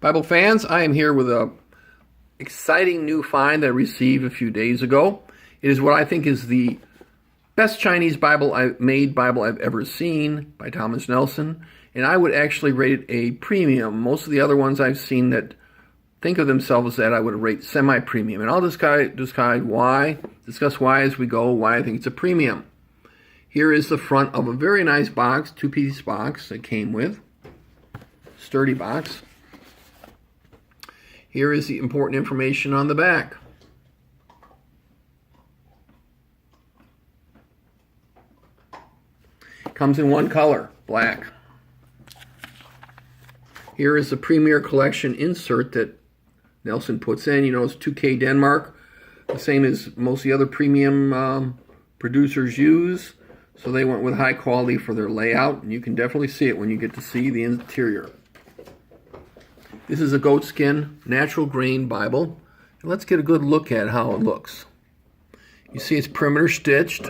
Bible fans, I am here with a exciting new find that I received a few days ago. It is what I think is the best Chinese Bible I've ever seen by Thomas Nelson, and I would actually rate it a premium. Most of the other ones I've seen that think of themselves as that I would rate semi-premium, and I'll discuss why as we go, why I think it's a premium. Here is the front of a very nice box, two-piece box that came with, sturdy box. Here is the important information on the back. Comes in one color, black. Here is the Premier Collection insert that Nelson puts in. You know, it's 2K Denmark, the same as most of the other premium producers use. So they went with high quality for their layout, and you can definitely see it when you get to see the interior. This is a goatskin, natural grain Bible. And let's get a good look at how it looks. You see it's perimeter stitched.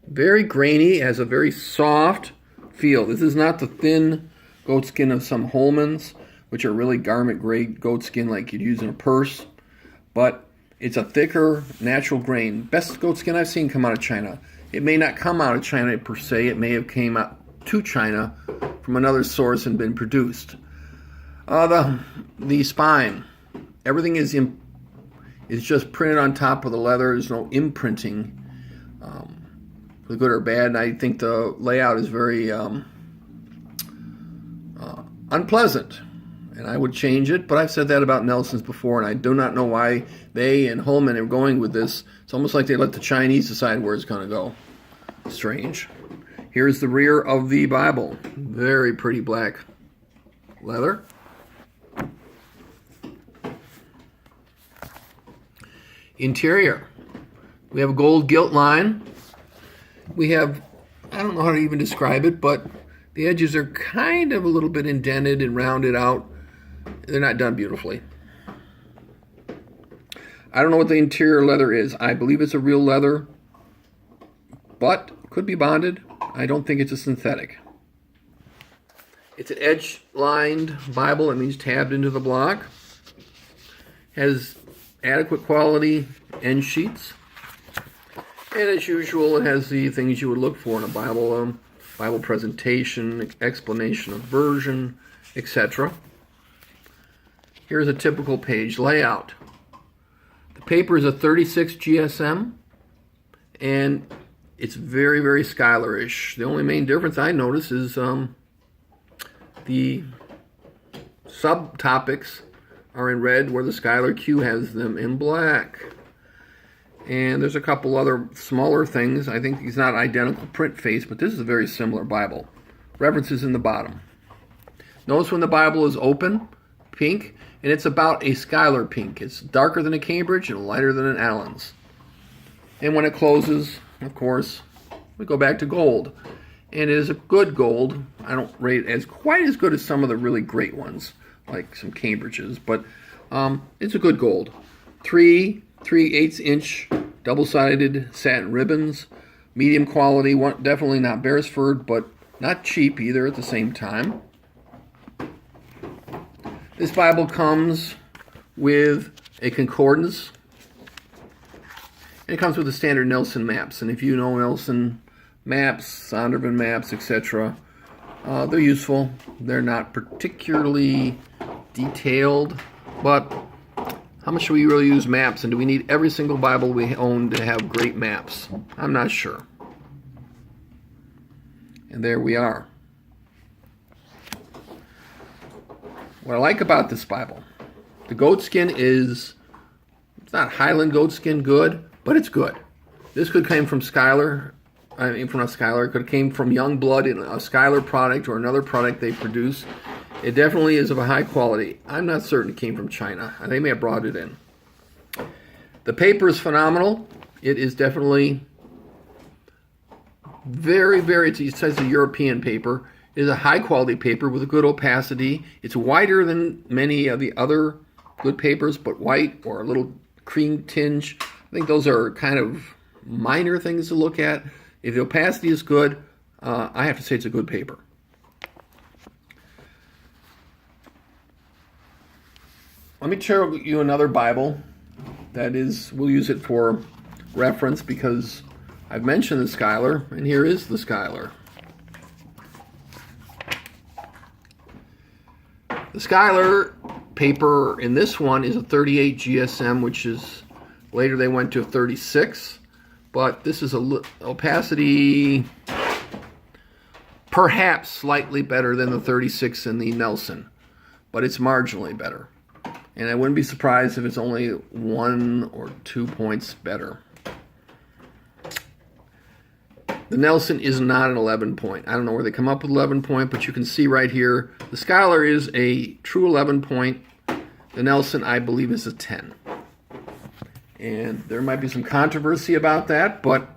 Very grainy, has a very soft feel. This is not the thin goatskin of some Holmans, which are really garment grade goatskin like you'd use in a purse. But it's a thicker, natural grain. Best goatskin I've seen come out of China. It may not come out of China per se. It may have came out to China from another source and been produced. The spine, everything is just printed on top of the leather. There's no imprinting, for good or bad. And I think the layout is very unpleasant, and I would change it. But I've said that about Nelson's before, and I do not know why they and Holman are going with this. It's almost like they let the Chinese decide where it's going to go. Strange. Here's the rear of the Bible. Very pretty black leather. Interior. We have a gold gilt line. We have, I don't know how to even describe it, but the edges are kind of a little bit indented and rounded out. They're not done beautifully. I don't know what the interior leather is. I believe it's a real leather, but could be bonded. I don't think it's a synthetic. It's an edge-lined Bible. That means tabbed into the block. Has adequate quality end sheets. And as usual, it has the things you would look for in a Bible. Bible presentation, explanation of version, etc. Here's a typical page layout. The paper is a 36 GSM, and it's very, very Schuyler-ish. The only main difference I notice is the subtopics are in red, where the Schuyler Q has them in black. And there's a couple other smaller things. I think it's not identical print face, but this is a very similar Bible. References in the bottom. Notice when the Bible is open, pink, and it's about a Schuyler pink. It's darker than a Cambridge and lighter than an Allen's. And when it closes, of course, we go back to gold. And it is a good gold. I don't rate it as quite as good as some of the really great ones, like some Cambridges, but it's a good gold. 3/8 inch double-sided satin ribbons, medium quality, definitely not Beresford, but not cheap either at the same time. This Bible comes with a concordance, and it comes with the standard Nelson maps. And if you know Nelson maps, Zondervan maps, etc., they're useful. They're not particularly detailed, but how much do we really use maps? And do we need every single Bible we own to have great maps? I'm not sure. And there we are. What I like about this Bible, the goatskin it's not Highland goatskin good, but it's good. This could come from Schuyler. From a Schuyler. It could have came from Young Blood in a Schuyler product or another product they produce. It definitely is of a high quality. I'm not certain it came from China. They may have brought it in. The paper is phenomenal. It is definitely very, very, it says a European paper. It is a high quality paper with a good opacity. It's whiter than many of the other good papers, but white or a little cream tinge. I think those are kind of minor things to look at. If the opacity is good, I have to say it's a good paper. Let me show you another Bible. That is, we'll use it for reference because I've mentioned the Schuyler, and here is the Schuyler. The Schuyler paper in this one is a 38 GSM, which is, later they went to a 36, but this is a opacity perhaps slightly better than the 36 in the Nelson, but it's marginally better. And I wouldn't be surprised if it's only 1 or 2 points better. The Nelson is not an 11 point. I don't know where they come up with 11 point, but you can see right here, the Schuyler is a true 11 point. The Nelson, I believe, is a 10. And there might be some controversy about that, but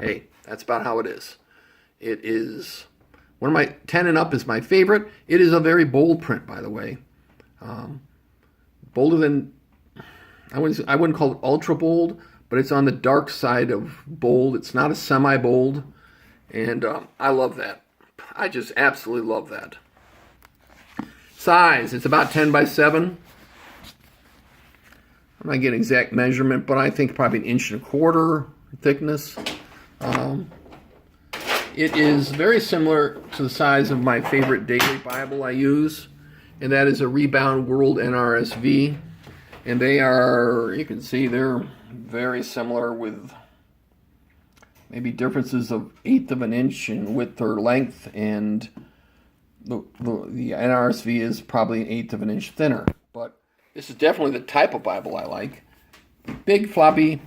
hey, that's about how it is. It is, one of my 10 and up is my favorite. It is a very bold print, by the way. Bolder than, I wouldn't call it ultra bold, but it's on the dark side of bold. It's not a semi-bold, and I love that. I just absolutely love that. Size, it's about 10 by 7. I'm not getting exact measurement, but I think probably 1.25 inches thickness. It is very similar to the size of my favorite daily Bible I use, and that is a Rebound World NRSV. And they are, you can see they're very similar with maybe differences of 1/8 of an inch in width or length, and the NRSV is probably 1/8 of an inch thinner. But this is definitely the type of Bible I like. Big, floppy.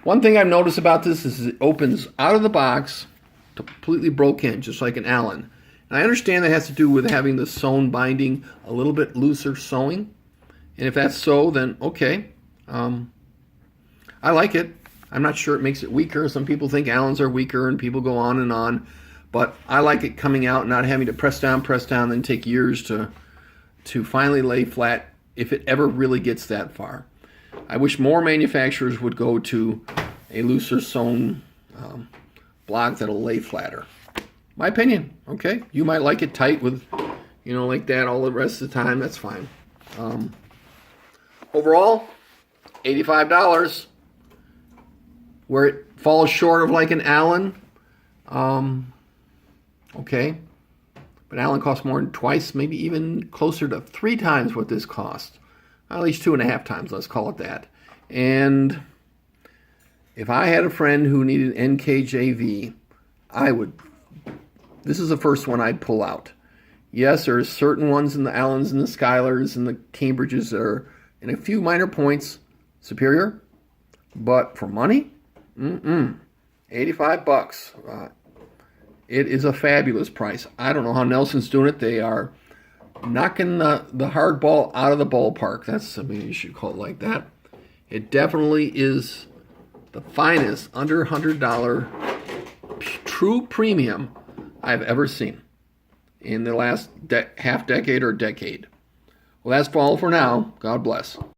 One thing I've noticed about this is it opens out of the box completely broke in, just like an Allen. And I understand that has to do with having the sewn binding a little bit looser sewing. And if that's so, then okay. I like it. I'm not sure it makes it weaker. Some people think Allens are weaker, and people go on and on. But I like it coming out, not having to press down, then take years to finally lay flat, if it ever really gets that far. I wish more manufacturers would go to a looser sewn block that'll lay flatter. My opinion, okay? You might like it tight with, like that all the rest of the time. That's fine. Overall, $85. Where it falls short of like an Allen, okay. But Allen costs more than twice, maybe even closer to 3 times what this cost. At least 2.5 times, let's call it that. And if I had a friend who needed NKJV, this is the first one I'd pull out. Yes, there are certain ones in the Allens and the Schuylers and the Cambridges that are, in a few minor points, superior. But for money, $85. It is a fabulous price. I don't know how Nelson's doing it. They are knocking the hard ball out of the ballpark. You should call it like that. It definitely is the finest under $100 true premium I've ever seen in the last half decade or decade. Well, that's all for now. God bless.